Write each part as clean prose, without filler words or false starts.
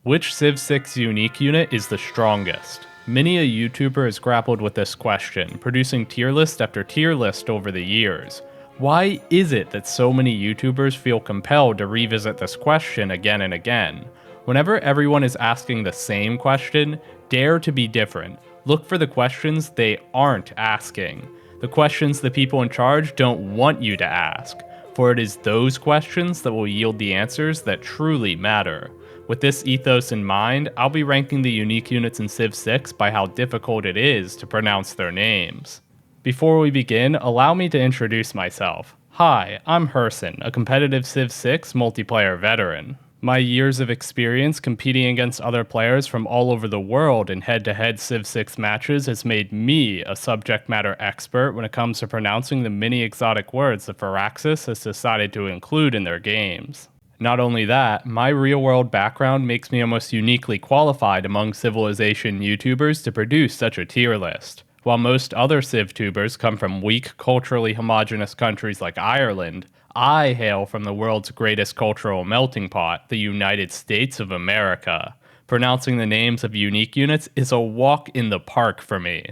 Which Civ 6 unique unit is the strongest? Many a YouTuber has grappled with this question, producing tier list after tier list over the years. Why is it that so many YouTubers feel compelled to revisit this question again and again? Whenever everyone is asking the same question, dare to be different. Look for the questions they aren't asking. The questions the people in charge don't want you to ask, for it is those questions that will yield the answers that truly matter. With this ethos in mind, I'll be ranking the unique units in Civ 6 by how difficult it is to pronounce their names. Before we begin, allow me to introduce myself. Hi, I'm Herson, a competitive Civ 6 multiplayer veteran. My years of experience competing against other players from all over the world in head-to-head Civ 6 matches has made me a subject matter expert when it comes to pronouncing the many exotic words that Firaxis has decided to include in their games. Not only that, my real-world background makes me almost uniquely qualified among Civilization YouTubers to produce such a tier list. While most other Civ-tubers come from weak, culturally homogenous countries like Ireland, I hail from the world's greatest cultural melting pot, the United States of America. Pronouncing the names of unique units is a walk in the park for me.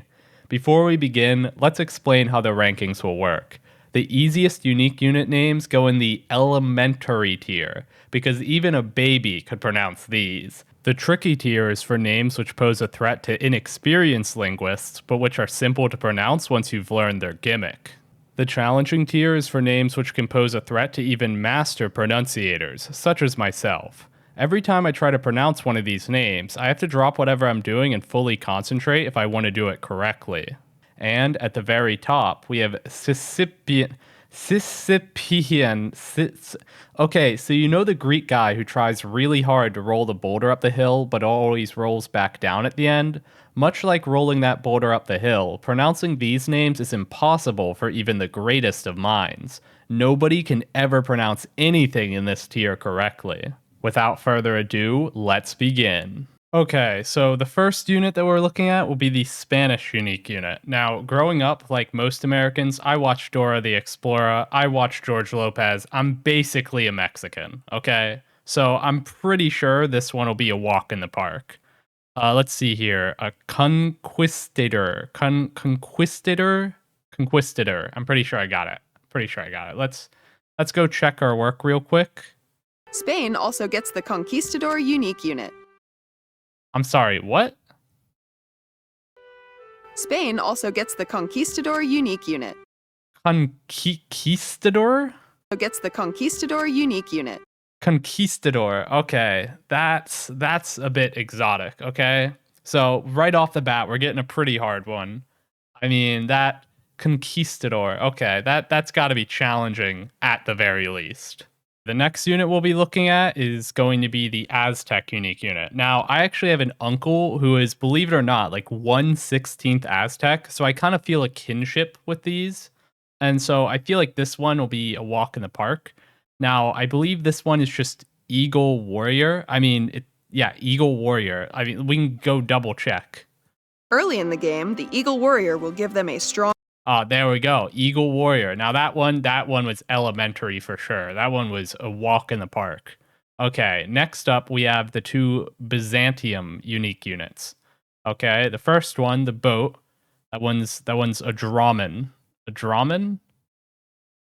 Before we begin, let's explain how the rankings will work. The easiest unique unit names go in the elementary tier, because even a baby could pronounce these. The tricky tier is for names which pose a threat to inexperienced linguists, but which are simple to pronounce once you've learned their gimmick. The challenging tier is for names which can pose a threat to even master pronunciators, such as myself. Every time I try to pronounce one of these names, I have to drop whatever I'm doing and fully concentrate if I want to do it correctly. And at the very top, we have Sisypian. Okay, so you know the Greek guy who tries really hard to roll the boulder up the hill, but always rolls back down at the end? Much like rolling that boulder up the hill, pronouncing these names is impossible for even the greatest of minds. Nobody can ever pronounce anything in this tier correctly. Without further ado, let's begin. Okay, so the first unit that we're looking at will be the Spanish unique unit. Now, growing up, like most Americans, I watched Dora the Explorer, I watched George Lopez. I'm basically a Mexican, okay? So I'm pretty sure this one will be a walk in the park. Let's see here. A Conquistador. Conquistador? Conquistador. I'm pretty sure I got it. Let's go check our work real quick. Spain also gets the Conquistador unique unit. I'm sorry, what? Spain also gets the Conquistador unique unit. Conquistador? Gets the Conquistador unique unit. Conquistador. Okay, that's a bit exotic, okay? So right off the bat, we're getting a pretty hard one. I mean, that Conquistador, okay, that's got to be challenging at the very least. The next unit we'll be looking at is going to be the Aztec unique unit. Now, I actually have an uncle who is, believe it or not, like 1/16th Aztec, so I kind of feel a kinship with these. And so I feel like this one will be a walk in the park. Now, I believe this one is just Eagle Warrior. Eagle Warrior. I mean, we can go double check. Early in the game, the Eagle Warrior will give them a strong... There we go. Eagle Warrior. Now that one was elementary for sure. That one was a walk in the park. Okay, next up we have the two Byzantium unique units. Okay, the first one, the boat. That one's a Dromon. A Dromon?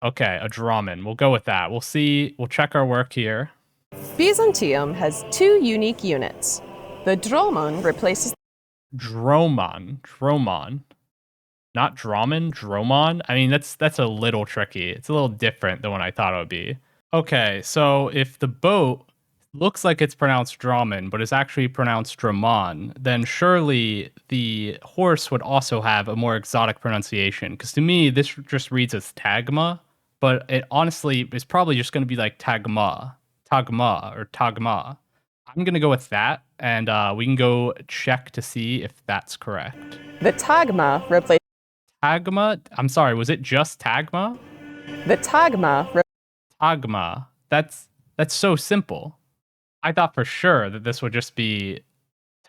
Okay, a Dromon. We'll go with that. We'll see. We'll check our work here. Byzantium has two unique units. The Dromon replaces... Dromon. Not Dromon, Dromon. I mean, that's a little tricky. It's a little different than what I thought it would be. Okay, so if the boat looks like it's pronounced Dromon, but it's actually pronounced Dromon, then surely the horse would also have a more exotic pronunciation. Because to me, this just reads as Tagma, but it honestly is probably just going to be like Tagma. I'm going to go with that, and we can go check to see if that's correct. The Tagma replaces... Tagma? I'm sorry, was it just Tagma? The Tagma. Tagma. That's so simple. I thought for sure that this would just be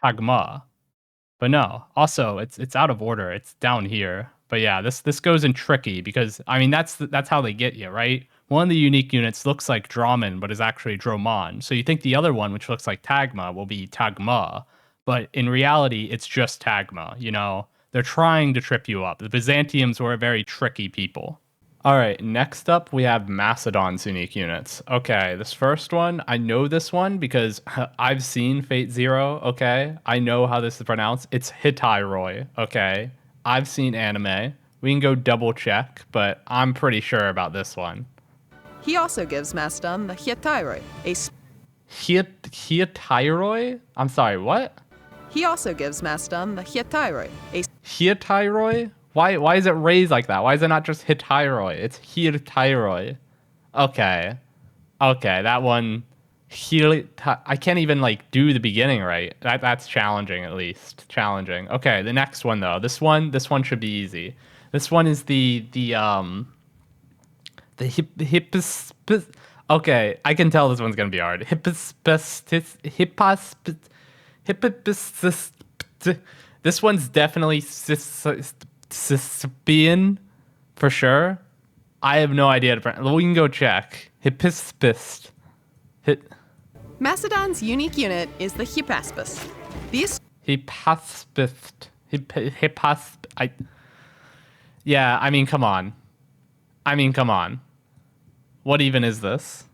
Tagma. But no. Also, it's out of order. It's down here. But yeah, this goes in tricky because I mean that's how they get you, right? One of the unique units looks like Dromon, but is actually Dromon. So you think the other one, which looks like Tagma, will be Tagma. But in reality, it's just Tagma. You know, they're trying to trip you up. The Byzantiums were very tricky people. All right, next up, we have Macedon's unique units. Okay, this first one, I know this one because I've seen Fate Zero, okay? I know how this is pronounced. It's Hetairoi, okay? I've seen anime. We can go double check, but I'm pretty sure about this one. He also gives Macedon the Hetairoi, Hetairoi? I'm sorry, what? He also gives Macedon the Hetairoi, Hetairoi? Why is it raised like that? Why is it not just Hetairoi? It's Hetairoi. Okay. Okay, that one... I can't even, like, do the beginning right. That's challenging, at least. Challenging. Okay, the next one, though. This one should be easy. This one is the Hypaspist... Okay, I can tell this one's gonna be hard. Hypaspist... This one's definitely Cispian, for sure. I have no idea. We can go check. Hypaspist. Macedon's unique unit is the Hypaspist. Hypaspist. Yeah, I mean, come on. What even is this?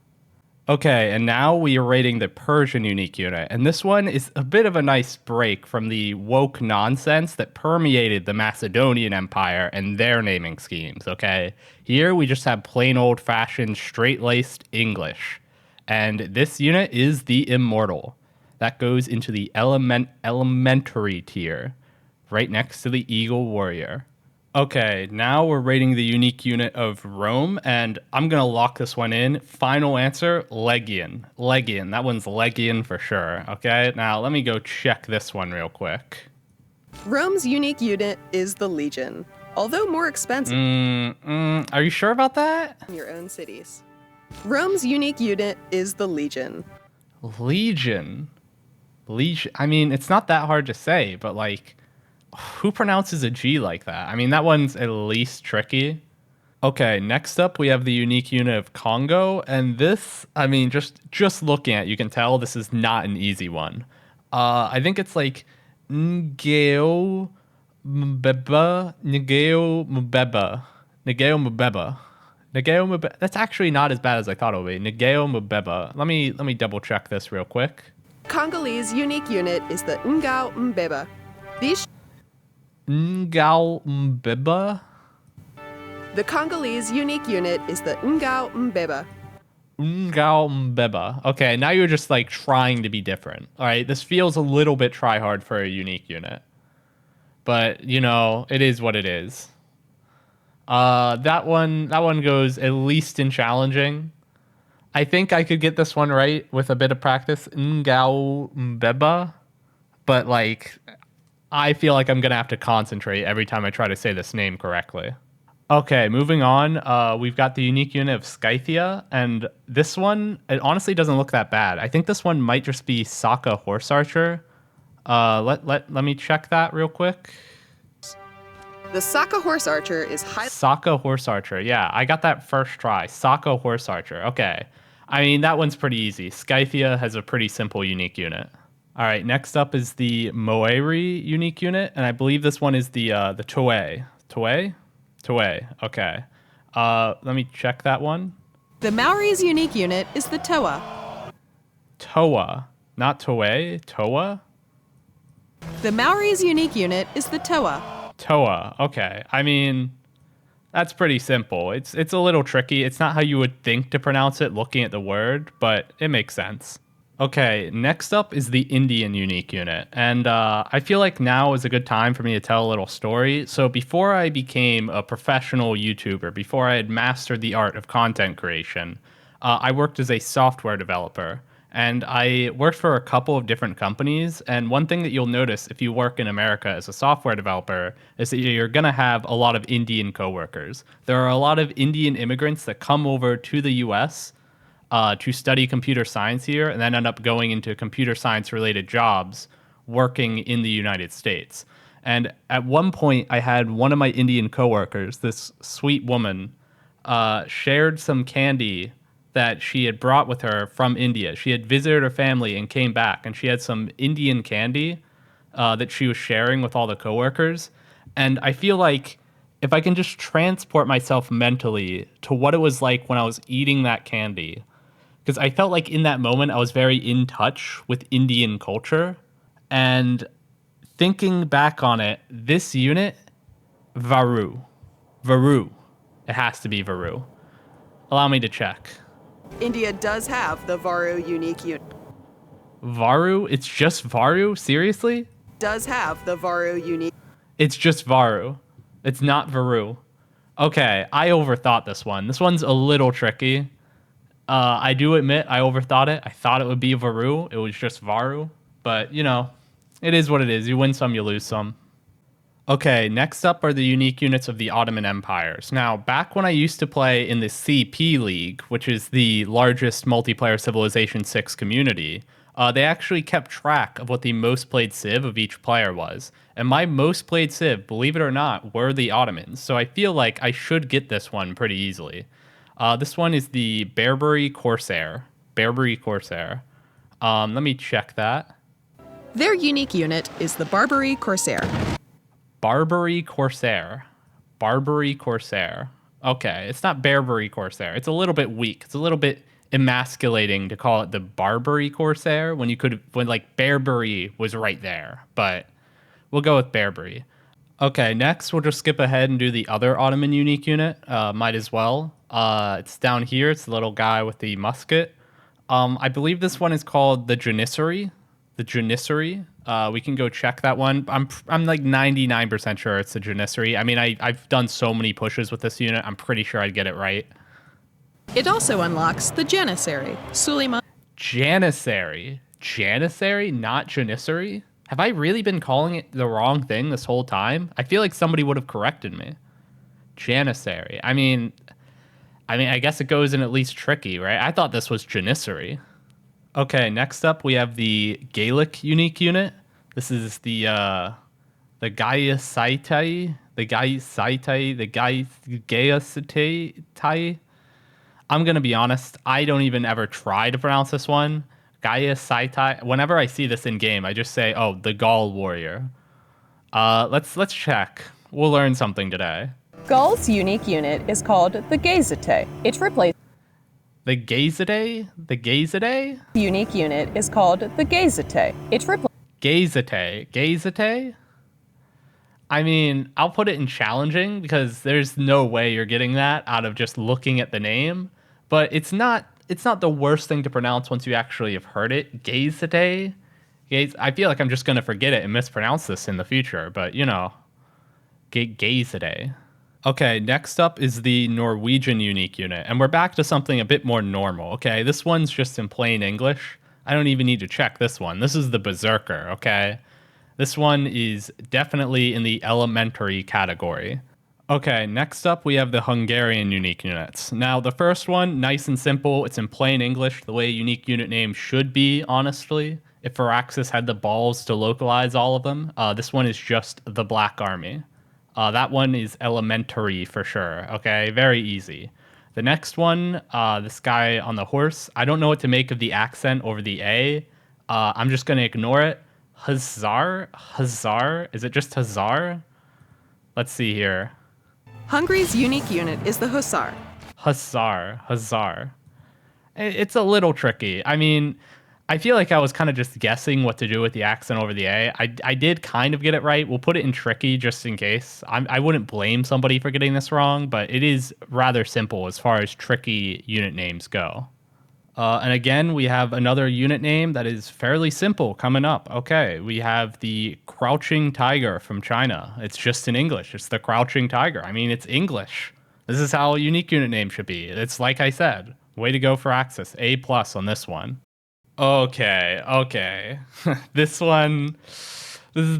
Okay, and now we are rating the Persian unique unit, and this one is a bit of a nice break from the woke nonsense that permeated the Macedonian Empire and their naming schemes, okay? Here we just have plain old-fashioned, straight-laced English, and this unit is the Immortal. That goes into the elementary tier, right next to the Eagle Warrior. Okay, now we're rating the unique unit of Rome, and I'm going to lock this one in. Final answer, Legion. Legion. That one's Legion for sure. Okay, now let me go check this one real quick. Rome's unique unit is the Legion, although more expensive Are you sure about that? in your own cities. Rome's unique unit is the Legion. Legion. I mean, it's not that hard to say, but like... Who pronounces a G like that? I mean, that one's at least tricky. Okay, next up, we have the unique unit of Congo. And this, I mean, just looking at it, you can tell this is not an easy one. I think it's like Ngao Mbeba. That's actually not as bad as I thought it would be. Ngao Mbeba. Let me double check this real quick. Congolese unique unit is the Ngao Mbeba. Ngao Mbeba? The Congolese unique unit is the Ngao Mbeba. Ngao Mbeba. Okay, now you're just like trying to be different. All right, this feels a little bit try hard for a unique unit. But, you know, it is what it is. That one goes at least in challenging. I think I could get this one right with a bit of practice. Ngao Mbeba. But like, I feel like I'm going to have to concentrate every time I try to say this name correctly. Okay, moving on. We've got the unique unit of Scythia, and this one, it honestly doesn't look that bad. I think this one might just be Saka Horse Archer. Let me check that real quick. The Saka Horse Archer is Saka Horse Archer, yeah, I got that first try. Saka Horse Archer, okay. I mean, that one's pretty easy. Scythia has a pretty simple unique unit. All right, next up is the Moeri unique unit, and I believe this one is the Toei. Toei, okay. Let me check that one. The Maori's unique unit is the Toa. Toa, not Toei, Toa? The Maori's unique unit is the Toa. Toa, okay. I mean, that's pretty simple. It's a little tricky. It's not how you would think to pronounce it looking at the word, but it makes sense. Okay, next up is the Indian unique unit, and I feel like now is a good time for me to tell a little story. So before I became a professional YouTuber, before I had mastered the art of content creation, I worked as a software developer, and I worked for a couple of different companies, and one thing that you'll notice if you work in America as a software developer is that you're going to have a lot of Indian coworkers. There are a lot of Indian immigrants that come over to the US to study computer science here and then end up going into computer science related jobs working in the United States. And at one point, I had one of my Indian coworkers, this sweet woman, shared some candy that she had brought with her from India. She had visited her family and came back, and she had some Indian candy that she was sharing with all the coworkers. And I feel like if I can just transport myself mentally to what it was like when I was eating that candy, because I felt like in that moment I was very in touch with Indian culture. And thinking back on it, this unit, Varu. It has to be Varu. Allow me to check. India does have the Varu unique unit. Varu? It's just Varu? Seriously? Does have the Varu unique. It's just Varu. It's not Varu. Okay, I overthought this one. This one's a little tricky. I do admit I overthought it. I thought it would be Varu. It was just Varu. But, you know, it is what it is. You win some, you lose some. Okay, next up are the unique units of the Ottoman empires. Now, back when I used to play in the CP League, which is the largest multiplayer Civilization 6 community, they actually kept track of what the most played civ of each player was. And my most played civ, believe it or not, were the Ottomans. So I feel like I should get this one pretty easily. This one is the Barbary Corsair. Barbary Corsair. Let me check that. Their unique unit is the Barbary Corsair. Barbary Corsair. Barbary Corsair. Okay, it's not Barbary Corsair. It's a little bit weak. It's a little bit emasculating to call it the Barbary Corsair when like Barbary was right there. But we'll go with Barbary. Okay, next we'll just skip ahead and do the other Ottoman unique unit. Might as well. It's down here. It's the little guy with the musket. I believe this one is called the Janissary. The Janissary. We can go check that one. I'm like 99% sure it's the Janissary. I mean, I've done so many pushes with this unit. I'm pretty sure I'd get it right. It also unlocks the Janissary. Suleiman. Janissary. Janissary, not Janissary? Have I really been calling it the wrong thing this whole time? I feel like somebody would have corrected me. Janissary. I mean, I guess it goes in at least tricky, right? I thought this was Janissary. Okay, next up we have the Gaelic unique unit. This is the Gaesatae, Gaesatae. I'm gonna be honest, I don't even ever try to pronounce this one. Gaesatae. Whenever I see this in game, I just say, "Oh, the Gaul warrior." Let's check. We'll learn something today. Gaul's unique unit is called the Gaesatae. It replaces The Gaesatae? The Gaesatae? unique unit is called the Gaesatae. It replaces Gaesatae. Gaesatae? I mean, I'll put it in challenging because there's no way you're getting that out of just looking at the name. But it's not the worst thing to pronounce once you actually have heard it. Gaesatae? I feel like I'm just going to forget it and mispronounce this in the future. But, you know, Gaesatae. Okay, next up is the Norwegian unique unit, and we're back to something a bit more normal, okay? This one's just in plain English. I don't even need to check this one. This is the Berserker, okay? This one is definitely in the elementary category. Okay, next up we have the Hungarian unique units. Now, the first one, nice and simple. It's in plain English, the way unique unit names should be, honestly. If Firaxis had the balls to localize all of them, this one is just the Black Army. That one is elementary for sure. Okay, very easy. The next one, this guy on the horse. I don't know what to make of the accent over the A. I'm just going to ignore it. Huszár? Huszár? Is it just Huszár? Let's see here. Hungary's unique unit is the Huszár. Huszár. It's a little tricky. I mean, I feel like I was kind of just guessing what to do with the accent over the A. I did kind of get it right. We'll put it in tricky just in case. I wouldn't blame somebody for getting this wrong, but it is rather simple as far as tricky unit names go. And again, we have another unit name that is fairly simple coming up. Okay, we have the Crouching Tiger from China. It's just in English. It's the Crouching Tiger. I mean, it's English. This is how a unique unit name should be. It's like I said. Way to go for Axis. A+ on this one. Okay. This is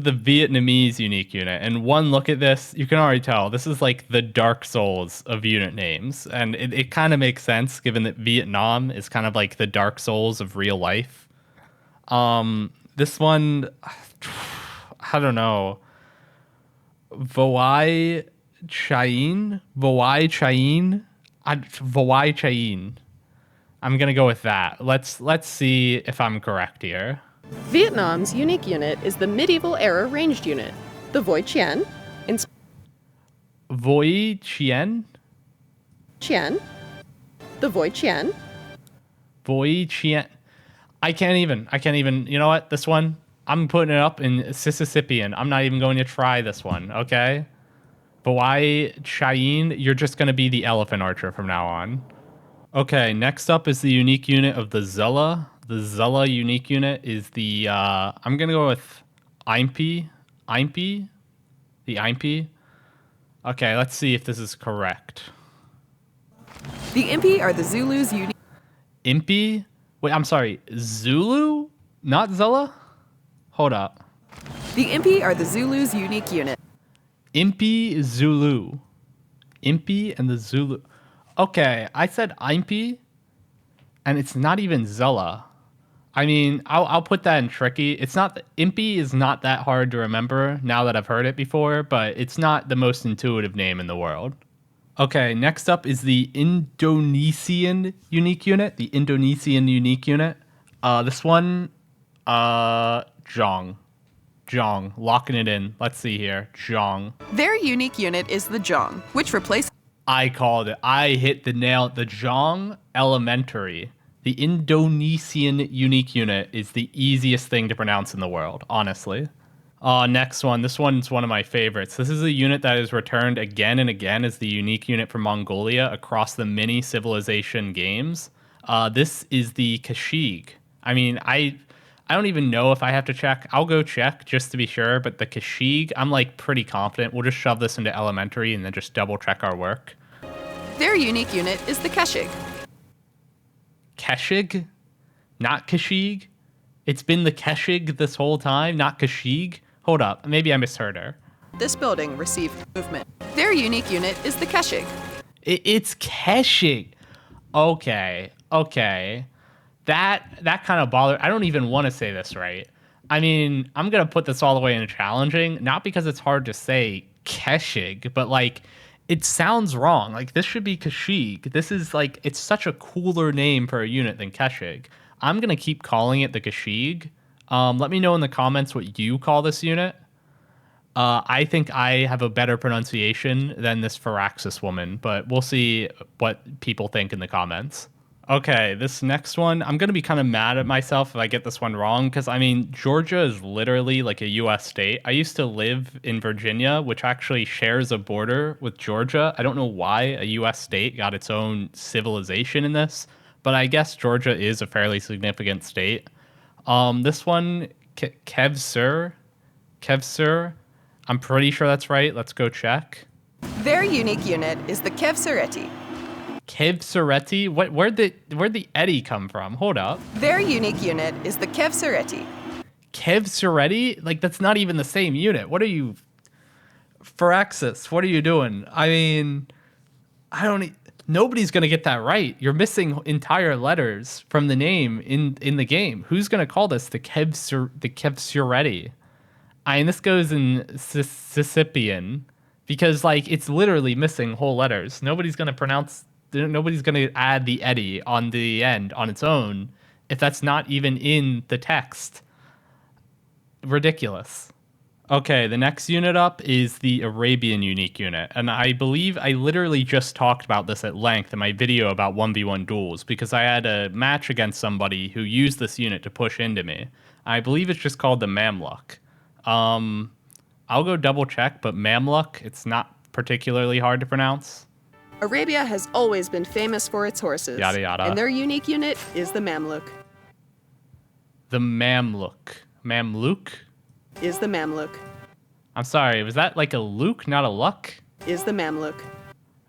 the Vietnamese unique unit. And one look at this, you can already tell, this is like the Dark Souls of unit names. And it kind of makes sense given that Vietnam is kind of like the Dark Souls of real life. This one, I don't know. Voi Chiến? Voi Chiến. I'm gonna go with that. Let's see if I'm correct here. Vietnam's unique unit is the medieval era ranged unit, the Voi Chiến. Voi Chiến? The Voi Chiến. Voi Chiến. I can't even. You know what? This one, I'm putting it up in Mississippian. I'm not even going to try this one, okay? Voi Chiến, you're just going to be the elephant archer from now on. Okay, next up is the unique unit of the Zella. The Zella unique unit is the, I'm going to go with Impi. The Impi. Okay, let's see if this is correct. The Impi are the Zulu's unique... Impi? Wait, I'm sorry. Zulu? Not Zella? Hold up. The Impi are the Zulu's unique unit. Impi Zulu. Impi and the Zulu. Okay, I said Impi, and it's not even Zella. I mean, I'll put that in tricky. It's not... Impi is not that hard to remember now that I've heard it before, but it's not the most intuitive name in the world. Okay, next up is the Indonesian unique unit. The Indonesian unique unit. This one, Jong. Jong. Locking it in. Let's see here. Jong. Their unique unit is the Jong, which replaces... I called it. I hit the nail. The Jong Elementary. The Indonesian unique unit is the easiest thing to pronounce in the world, honestly. Next one. This one's one of my favorites. This is a unit that is returned again and again as the unique unit from Mongolia across the mini civilization games. This is the Keshig. I mean, I don't even know if I have to check. I'll go check just to be sure, but the Keshig, I'm like pretty confident. We'll just shove this into elementary and then just double check our work. Their unique unit is the Keshig. Keshig? Not Keshig? It's been the Keshig this whole time, not Keshig? Hold up, maybe I misheard her. This building received movement. Their unique unit is the Keshig. It's Keshig. Okay. That kind of bothered. I don't even want to say this right. I mean, I'm going to put this all the way into challenging, not because it's hard to say Keshig, but like, it sounds wrong. Like, this should be Keshig. This is like, it's such a cooler name for a unit than Keshig. I'm going to keep calling it the Keshig. Let me know in the comments what you call this unit. I think I have a better pronunciation than this Firaxis woman, but we'll see what people think in the comments. Okay, this next one, I'm going to be kind of mad at myself if I get this one wrong, because, I mean, Georgia is literally like a U.S. state. I used to live in Virginia, which actually shares a border with Georgia. I don't know why a U.S. state got its own civilization in this, but I guess Georgia is a fairly significant state. This one, Khevsur, I'm pretty sure that's right. Let's go check. Their unique unit is the Khevsureti. Khevsureti? Where'd the Eddie come from? Hold up. Their unique unit is the Khevsureti. Khevsureti? Like, that's not even the same unit. What are you... Firaxis, what are you doing? I mean, nobody's going to get that right. You're missing entire letters from the name in the game. Who's going to call this the Khevsureti? I mean, this goes in Sicilian because, like, it's literally missing whole letters. Nobody's going to add the Eddie on the end on its own if that's not even in the text. Ridiculous. Okay, the next unit up is the Arabian unique unit. And I believe I literally just talked about this at length in my video about 1v1 duels because I had a match against somebody who used this unit to push into me. I believe it's just called the Mamluk. I'll go double check, but Mamluk, it's not particularly hard to pronounce. Arabia has always been famous for its horses. Yada yada. And their unique unit is the Mamluk. The Mamluk. Mamluk? Is the Mamluk. I'm sorry, was that like a Luke, not a Luck? Is the Mamluk.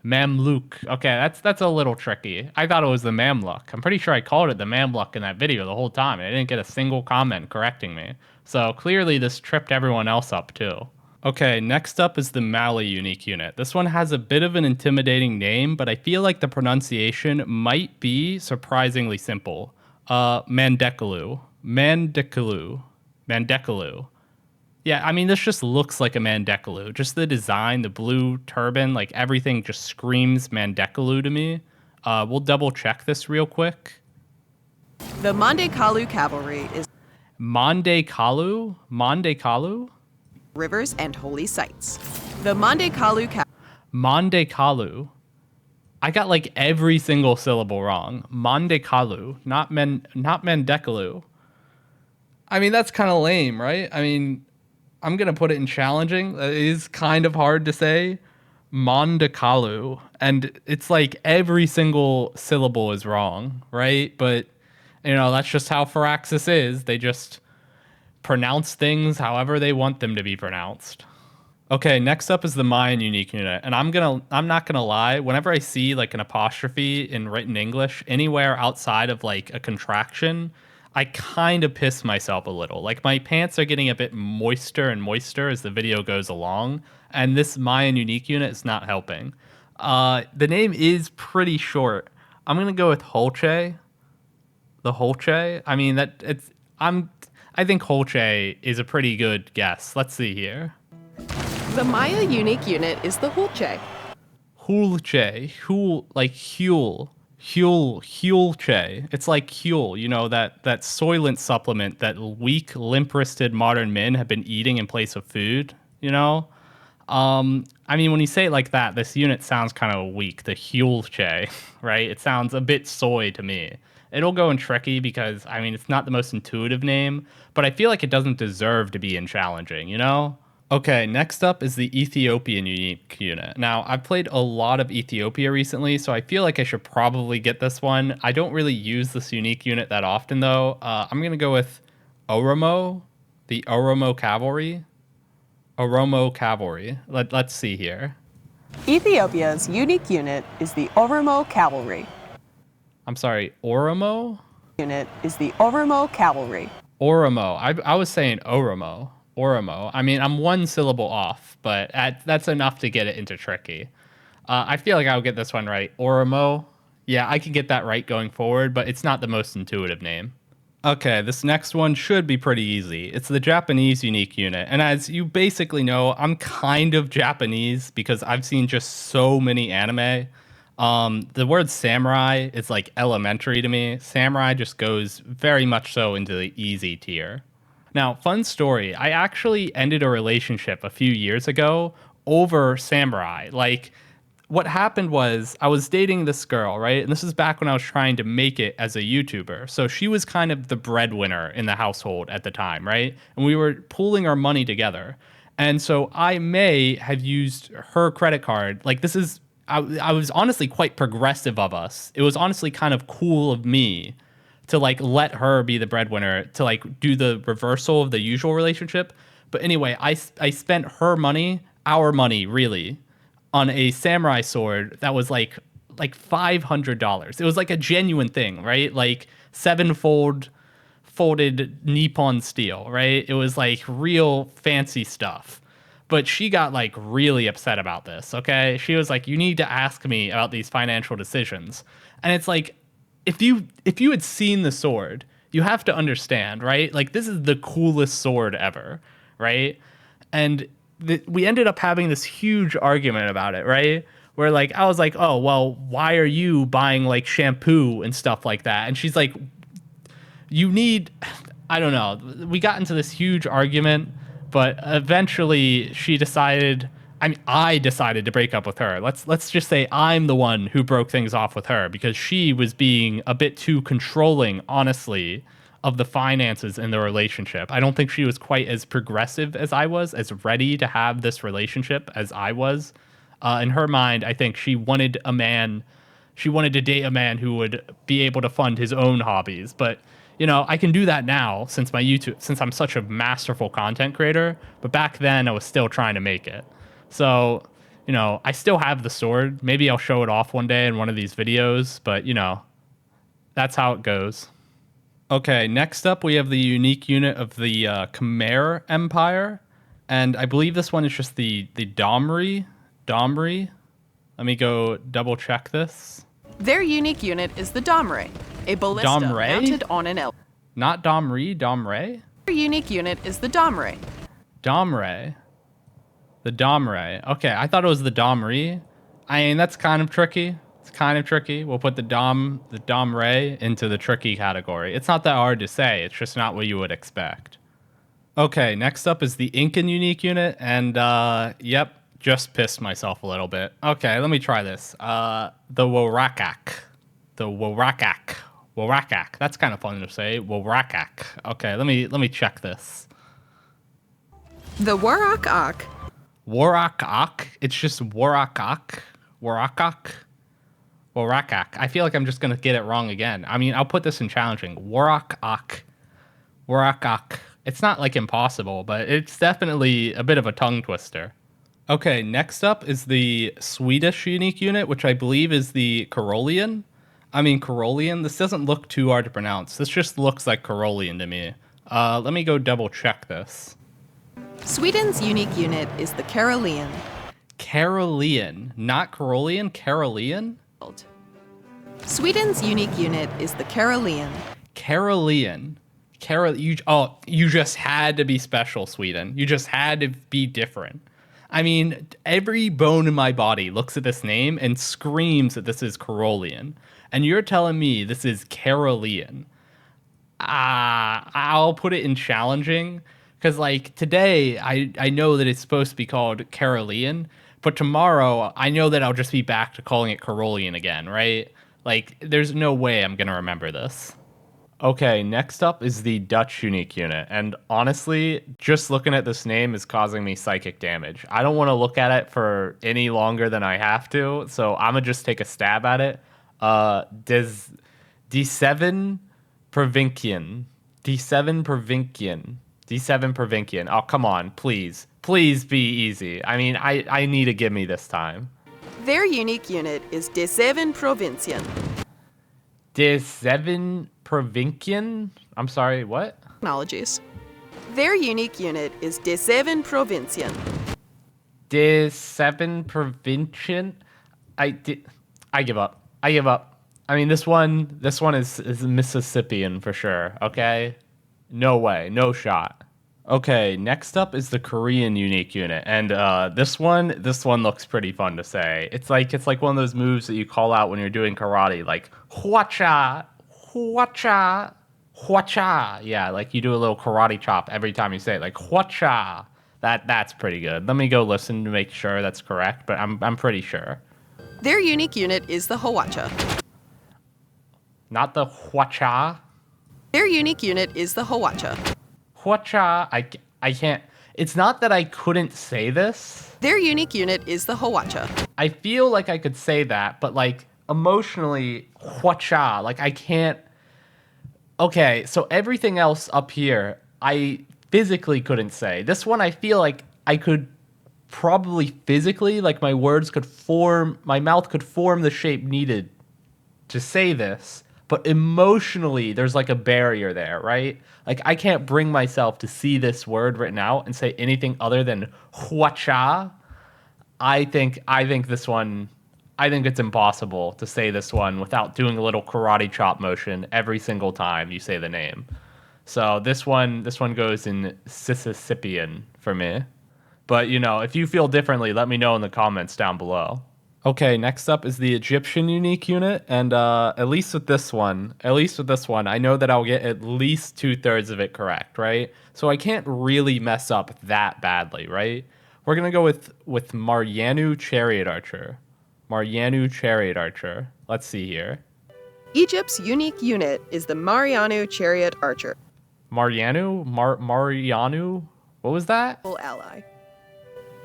Mamluk. Okay, that's a little tricky. I thought it was the Mamluk. I'm pretty sure I called it the Mamluk in that video the whole time, and I didn't get a single comment correcting me. So clearly this tripped everyone else up too. Okay, next up is the Mali unique unit. This one has a bit of an intimidating name, but I feel like the pronunciation might be surprisingly simple. Mandekalu. Yeah, I mean, this just looks like a Mandekalu. Just the design, the blue turban, like everything just screams Mandekalu to me. We'll double check this real quick. The Mandekalu Cavalry is Mandekalu? Mandekalu? rivers and holy sites. The Mandekalu Mandekalu. I got like every single syllable wrong. Mandekalu, not Mandekalu. I mean, that's kind of lame, right? I mean, I'm going to put it in challenging. It is kind of hard to say. Mandekalu. And it's like every single syllable is wrong, right? But, you know, that's just how Firaxis is. They just pronounce things however they want them to be pronounced. Okay, next up is the Mayan unique unit. And I'm not gonna lie, whenever I see like an apostrophe in written English anywhere outside of like a contraction, I kind of piss myself a little. Like my pants are getting a bit moister and moister as the video goes along, and this Mayan unique unit is not helping. The name is pretty short. I'm gonna go with Hul'che. The Hul'che. I mean I think Hul'che is a pretty good guess. Let's see here. The Maya unique unit is the Hul'che. Hul'che. Like Huel. Hul'che. It's like Huel, you know, that soylent supplement that weak, limp-wristed modern men have been eating in place of food, you know? I mean, when you say it like that, this unit sounds kind of weak, the Hul'che, right? It sounds a bit soy to me. It'll go in tricky because, I mean, it's not the most intuitive name, but I feel like it doesn't deserve to be in challenging, you know? Okay, next up is the Ethiopian unique unit. Now, I've played a lot of Ethiopia recently, so I feel like I should probably get this one. I don't really use this unique unit that often, though. I'm going to go with Oromo, the Oromo Cavalry. Oromo Cavalry. Let's see here. Ethiopia's unique unit is the Oromo Cavalry. I'm sorry, Oromo? Unit is the Oromo Cavalry. Oromo. I was saying Oromo. Oromo. I mean, I'm one syllable off, but that's enough to get it into tricky. I feel like I'll get this one right. Oromo. Yeah, I can get that right going forward, but it's not the most intuitive name. Okay, this next one should be pretty easy. It's the Japanese unique unit. And as you basically know, I'm kind of Japanese because I've seen just so many anime. The word samurai is like elementary to me. Samurai just goes very much so into the easy tier. Now, fun story. I actually ended a relationship a few years ago over samurai. Like, what happened was I was dating this girl, right? And this is back when I was trying to make it as a YouTuber. So she was kind of the breadwinner in the household at the time, right? And we were pooling our money together. And so I may have used her credit card. Like, I was honestly quite progressive of us. It was honestly kind of cool of me to like let her be the breadwinner, to like do the reversal of the usual relationship. But anyway, I spent her money, our money really, on a samurai sword that was like $500. It was like a genuine thing, right? Like folded Nippon steel, right? It was like real fancy stuff. But she got like really upset about this, okay? She was like, you need to ask me about these financial decisions. And it's like, if you had seen the sword, you have to understand, right? Like, this is the coolest sword ever, right? And we ended up having this huge argument about it, right? Where like, I was like, oh, well, why are you buying like shampoo and stuff like that? And she's like, I don't know. We got into this huge argument, but eventually I decided to break up with her. Let's just say I'm the one who broke things off with her because she was being a bit too controlling, honestly, of the finances in the relationship. I don't think she was quite as progressive as I was, as ready to have this relationship as I was. In her mind, I think she wanted to date a man who would be able to fund his own hobbies. But, you know, I can do that now since I'm such a masterful content creator. But back then I was still trying to make it. So, you know, I still have the sword. Maybe I'll show it off one day in one of these videos, but, you know, that's how it goes. Okay, next up we have the unique unit of the Khmer Empire, and I believe this one is just the Domrey. Let me go double check this. Their unique unit is the Domrey, a ballista mounted on an elephant. Not Domrey. Their unique unit is the Domrey. Domrey. The Domrey. Okay, I thought it was the Domrey. I mean, that's kind of tricky. It's kind of tricky. We'll put the Domrey into the tricky category. It's not that hard to say. It's just not what you would expect. Okay, next up is the Incan unique unit, and yep, just pissed myself a little bit. Okay, let me try this. The Warak'aq. The Warak'aq. Warak'aq. That's kind of fun to say. Warak'aq. Okay, let me check this. The Warak'aq. Warak'aq. It's just Warak'aq. Warak'aq. Warak'aq. I feel like I'm just gonna get it wrong again. I mean, I'll put this in challenging. Warak'aq. Warak'aq. It's not like impossible, but it's definitely a bit of a tongue twister. Okay, next up is the Swedish unique unit, which I believe is the Karolian. I mean, Karolian. This doesn't look too hard to pronounce. This just looks like Karolian to me. Let me go double check this. Sweden's unique unit is the Karolian. Karolian, not Karolian, Karolian? Sweden's unique unit is the Karolian. Karolian. You just had to be special, Sweden. You just had to be different. I mean, every bone in my body looks at this name and screams that this is Karolian. And you're telling me this is Karolian. I'll put it in challenging. Because, like, today, I know that it's supposed to be called Karolian. But tomorrow, I know that I'll just be back to calling it Karolian again, right? Like, there's no way I'm going to remember this. Okay, next up is the Dutch unique unit, and honestly, just looking at this name is causing me psychic damage. I don't want to look at it for any longer than I have to, so I'm gonna just take a stab at it. Zeven Provinciën. Zeven Provinciën. Oh, come on, please. Please be easy. I mean, I need to give me this time. Their unique unit is Zeven Provinciën. Zeven Provinciën? I'm sorry, what? Technologies. Their unique unit is Zeven Provinciën. Zeven Provinciën? I give up. I mean, this one is Mississippian for sure, okay? No way, no shot. Okay, next up is the Korean unique unit, and this one looks pretty fun to say. It's like one of those moves that you call out when you're doing karate, like hwacha, hwacha, hwacha. Yeah, like you do a little karate chop every time you say it, like hwacha. That's pretty good. Let me go listen to make sure that's correct, but I'm pretty sure. Their unique unit is the hwacha. Not the hwacha. Their unique unit is the hwacha. Hwacha, I can't. It's not that I couldn't say this. Their unique unit is the hwacha. I feel like I could say that, but like emotionally, hwacha, like I can't. Okay, so everything else up here, I physically couldn't say. This one, I feel like I could probably physically, like my mouth could form the shape needed to say this. But emotionally, there's like a barrier there, right? Like I can't bring myself to see this word written out and say anything other than hwacha. I think this one, I think it's impossible to say this one without doing a little karate chop motion every single time you say the name. So this one goes in Mississippian for me. But you know, if you feel differently, let me know in the comments down below. Okay, next up is the Egyptian unique unit, and at least with this one, I know that I'll get at least 2/3 of it correct, right? So I can't really mess up that badly, right? We're gonna go with Marianu Chariot Archer. Marianu Chariot Archer. Let's see here. Egypt's unique unit is the Marianu Chariot Archer. Marianu? Marianu? What was that? Ally.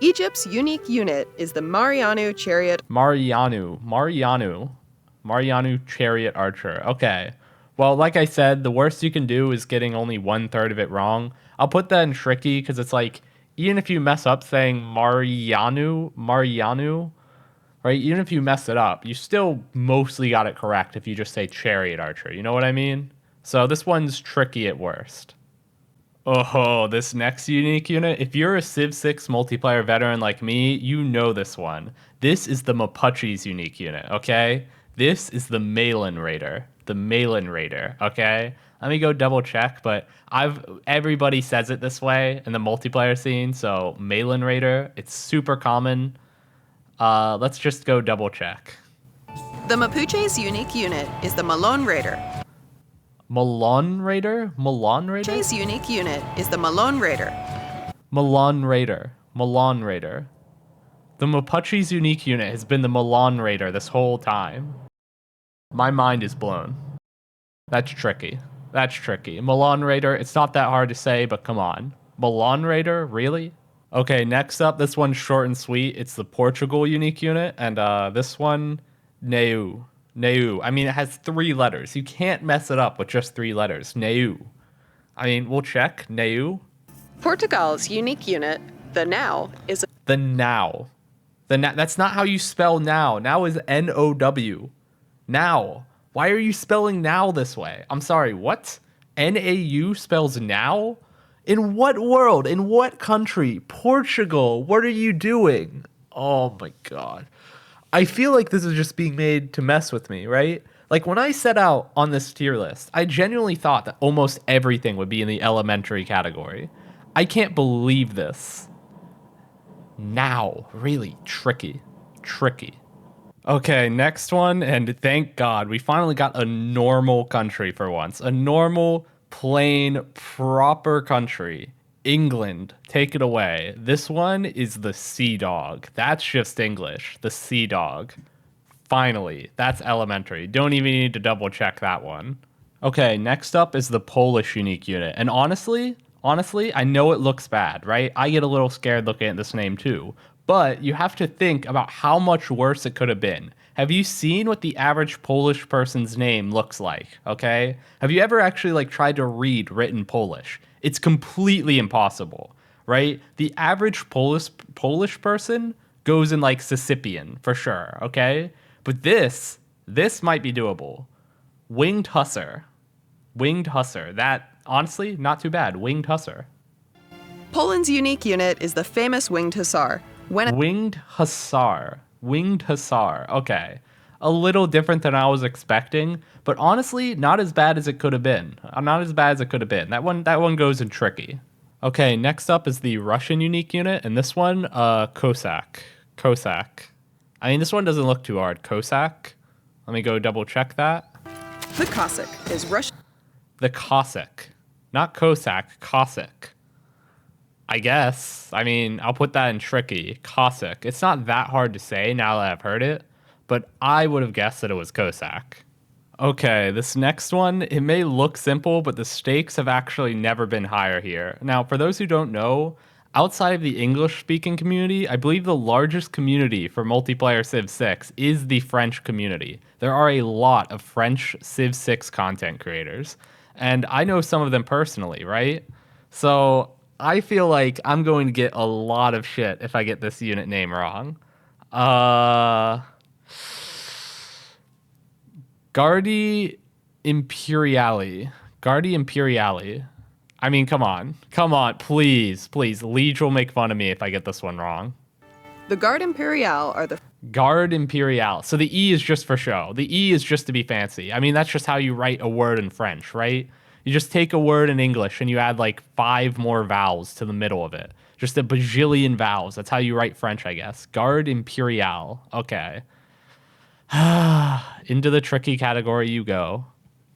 Egypt's unique unit is the Marianu Chariot. Marianu Chariot Archer. Okay. Well, like I said, the worst you can do is getting only 1/3 of it wrong. I'll put that in tricky because it's like, even if you mess up saying Marianu, right? Even if you mess it up, you still mostly got it correct if you just say Chariot Archer. You know what I mean? So this one's tricky at worst. Oh, this next unique unit, if you're a Civ 6 multiplayer veteran like me, you know this one. This is the Mapuche's unique unit, okay? This is the Malón Raider. the Malón Raider, okay? Let me go double check, but everybody says it this way in the multiplayer scene, so Malón Raider, it's super common. Let's just go double check. The Mapuche's unique unit is the Malón Raider. Malón Raider? Malón Raider? Mapuche's unique unit is the Malón Raider. Malón Raider. Malón Raider. The Mapuche's unique unit has been the Malón Raider this whole time. My mind is blown. That's tricky. That's tricky. Malón Raider, it's not that hard to say, but come on. Malón Raider? Really? Okay, next up, this one's short and sweet. It's the Portugal unique unit, and this one, Neu. Neu. I mean, it has 3 letters. You can't mess it up with just 3 letters. Neu. I mean, we'll check. Neu. Portugal's unique unit, the Now, is The Now. That's not how you spell now. Now is N-O-W. Now. Why are you spelling now this way? I'm sorry, what? N-A-U spells now? In what world? In what country? Portugal. What are you doing? Oh my god. I feel like this is just being made to mess with me, right? Like when I set out on this tier list, I genuinely thought that almost everything would be in the elementary category. I can't believe this. Now, really tricky. Tricky. Okay, next one, and thank God, we finally got a normal country for once. A normal, plain, proper country. England, take it away. This one is the Sea Dog. That's just English. The Sea Dog. Finally, that's elementary. Don't even need to double check that one. Okay, next up is the Polish unique unit. And honestly, I know it looks bad, right? I get a little scared looking at this name too. But you have to think about how much worse it could have been. Have you seen what the average Polish person's name looks like, okay? Have you ever actually tried to read written Polish? It's completely impossible, right? The average Polish person goes in Sicilian for sure, okay? But this might be doable. Winged Huszár. Winged Huszár. That, honestly, not too bad. Winged Huszár. Poland's unique unit is the famous Winged Hussar. Winged Huszár. Winged Huszár. Okay. A little different than I was expecting, but honestly, not as bad as it could have been. Not as bad as it could have been. That one goes in tricky. Okay, next up is the Russian unique unit, and this one, Cossack. Cossack. I mean, this one doesn't look too hard. Cossack. Let me go double check that. The Cossack is Russian. The Cossack. Not Cossack, Cossack. I guess. I mean, I'll put that in tricky. Cossack. It's not that hard to say now that I've heard it, but I would have guessed that it was Cossack. Okay, this next one, it may look simple, but the stakes have actually never been higher here. Now, for those who don't know, outside of the English-speaking community, I believe the largest community for multiplayer Civ 6 is the French community. There are a lot of French Civ 6 content creators, and I know some of them personally, right? So I feel like I'm going to get a lot of shit if I get this unit name wrong. Garde Impériale. Garde Impériale. I mean, come on. Come on, please. Please. Liege will make fun of me if I get this one wrong. The Garde Impériale are the... Garde Impériale. So the E is just for show. The E is just to be fancy. I mean, that's just how you write a word in French, right? You just take a word in English and you add 5 more vowels to the middle of it. Just a bajillion vowels. That's how you write French, I guess. Garde Impériale. Okay. Into the tricky category you go.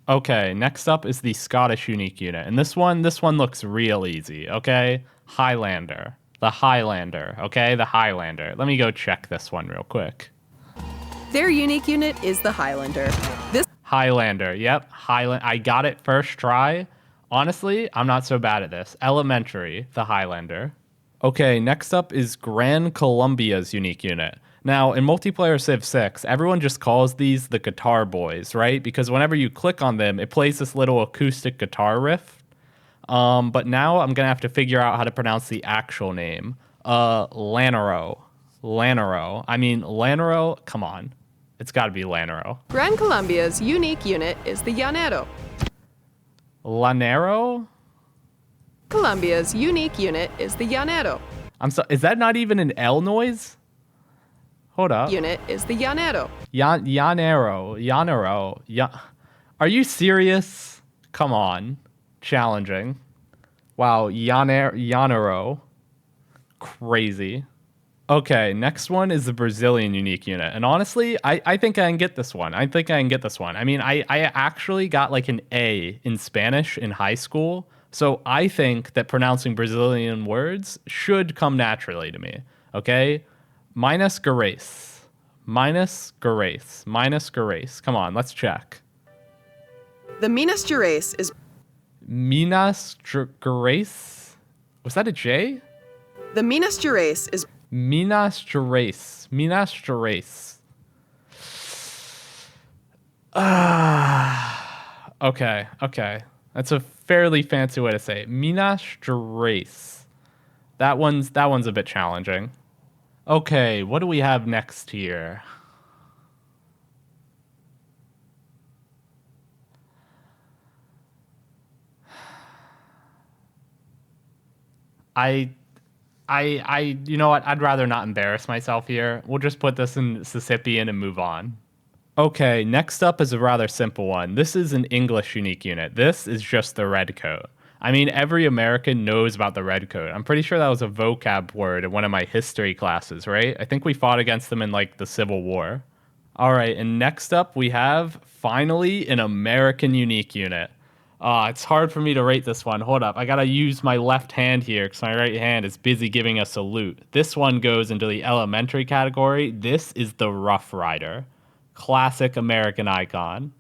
Okay, next up is the Scottish unique unit. And this one looks real easy, okay? Highlander. The Highlander, okay? The Highlander. Let me go check this one real quick. Their unique unit is the Highlander. This Highlander, yep. I got it first try. Honestly, I'm not so bad at this. Elementary, the Highlander. Okay, next up is Grand Columbia's unique unit. Now, in multiplayer Civ 6, everyone just calls these the Guitar Boys, right? Because whenever you click on them, it plays this little acoustic guitar riff. But now I'm going to have to figure out how to pronounce the actual name. Lanero. Lanero. I mean, Lanero, come on. It's got to be Lanero. Gran Columbia's unique unit is the Llanero. Lanero? Columbia's unique unit is the Llanero. I'm sorry, is that not even an L noise? Hold up. Unit is the Llanero. Llanero. Are you serious? Come on. Challenging. Wow, Yanero. Crazy. Okay, next one is the Brazilian unique unit. And honestly, I think I can get this one. I mean, I actually got like an A in Spanish in high school. So I think that pronouncing Brazilian words should come naturally to me. Okay? Minas Geraes. Minas Geraes. Minas Geraes. Come on, let's check. The Minas Geraes is Minas Geraes? Was that a J? the Minas Geraes is Minas Geraes. Minas Geraes. Okay. That's a fairly fancy way to say it. Minas Geraes. That one's a bit challenging. Okay, what do we have next here? You know what? I'd rather not embarrass myself here. We'll just put this in Sisyphean and move on. Okay, next up is a rather simple one. This is an English unique unit. This is just the red coat. I mean, every American knows about the red coat. I'm pretty sure that was a vocab word in one of my history classes, right? I think we fought against them in like the Civil War. All right, and next up we have finally an American unique unit. It's hard for me to rate this one. Hold up. I got to use my left hand here because my right hand is busy giving a salute. This one goes into the elementary category. This is the Rough Rider. Classic American icon.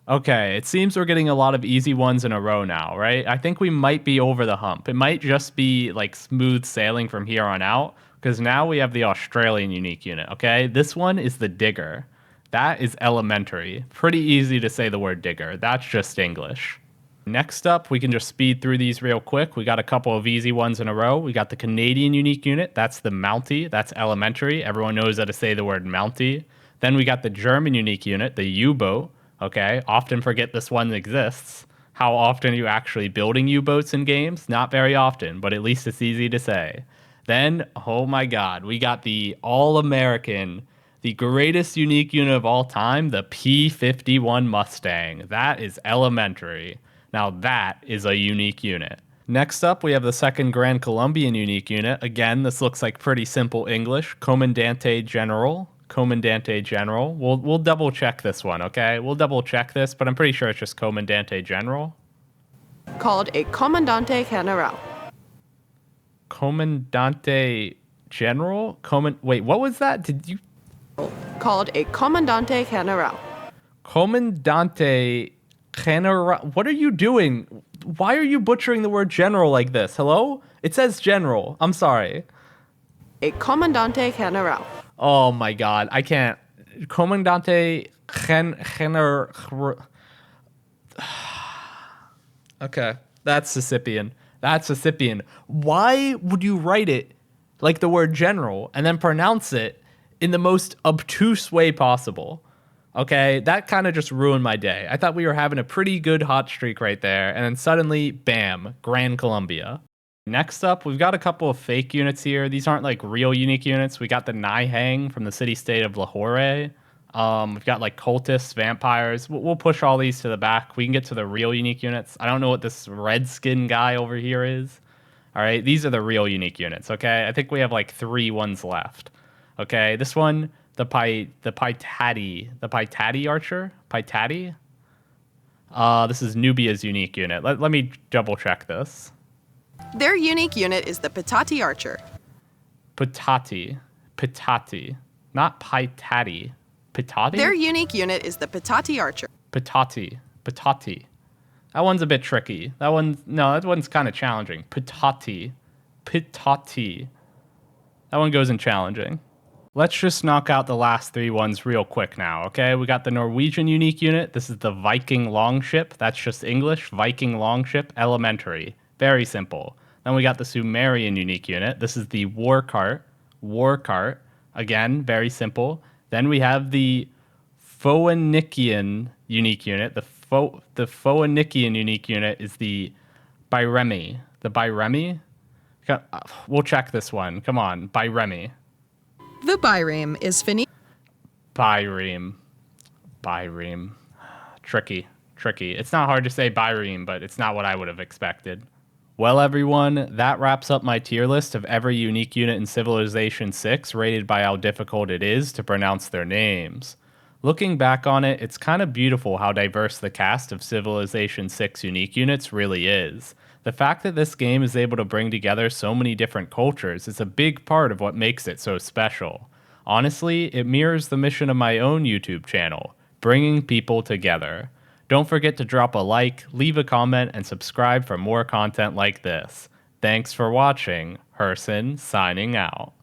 Okay, it seems we're getting a lot of easy ones in a row now, right? I think we might be over the hump. It might just be like smooth sailing from here on out because now we have the Australian unique unit, okay? This one is the Digger. That is elementary. Pretty easy to say the word Digger. That's just English. Next up, we can just speed through these real quick. We got a couple of easy ones in a row. We got the Canadian unique unit. That's the Mountie. That's elementary. Everyone knows how to say the word Mountie. Then we got the German unique unit, the U-boat. Okay, often forget this one exists. How often are you actually building U-boats in games? Not very often, but at least it's easy to say. Then, oh my god, we got the all-American, the greatest unique unit of all time, the P-51 Mustang. That is elementary. Now that is a unique unit. Next up, we have the second Grand Colombian unique unit. Again, this looks like pretty simple English. Comandante General. Comandante General. We'll double check this one, okay? We'll double check this, but I'm pretty sure it's just Comandante General. called a Comandante General. Comandante General? Wait, what was that? Did you... Called a Comandante General. Comandante General. What are you doing? Why are you butchering the word general like this? Hello? It says general. I'm sorry. A Comandante General. Oh my god. I can't. Comandante General. Okay. That's Sisyphean. That's Sisyphean. Why would you write it like the word general and then pronounce it in the most obtuse way possible? Okay, that kind of just ruined my day. I thought we were having a pretty good hot streak right there, and then suddenly, bam, Gran Colombia. Next up, we've got a couple of fake units here. These aren't like real unique units. We got the Nihang from the city-state of Lahore. We've got like cultists, vampires. We'll push all these to the back. We can get to the real unique units. I don't know what this red skin guy over here is. All right, these are the real unique units, okay? I think we have like 3 ones left. Okay, this one... The Pítati Archer? Pítati? This is Nubia's unique unit. Let me double check this. Their unique unit is the Pítati Archer. Pítati. Not Pítati. Pítati? Their unique unit is the Pítati Archer. Pítati. That one's a bit tricky. That one's kind of challenging. Pítati. That one goes in challenging. Let's just knock out the last 3 ones real quick now, okay? We got the Norwegian unique unit. This is the Viking Longship. That's just English. Viking Longship, elementary. Very simple. Then we got the Sumerian unique unit. This is the War Cart. Again, very simple. Then we have the Phoenician unique unit. The Phoenician unique unit is the Biremi. The Biremi? We'll check this one. Come on, Biremi. The Bireme is Bireme. Tricky. tricky. It's not hard to say Byrene, but it's not what I would have expected. Well, everyone, that wraps up my tier list of every unique unit in Civilization 6 rated by how difficult it is to pronounce their names. Looking back on it, it's kind of beautiful how diverse the cast of Civilization 6 unique units really is. The fact that this game is able to bring together so many different cultures is a big part of what makes it so special. Honestly, it mirrors the mission of my own YouTube channel, bringing people together. Don't forget to drop a like, leave a comment, and subscribe for more content like this. Thanks for watching. Herson signing out.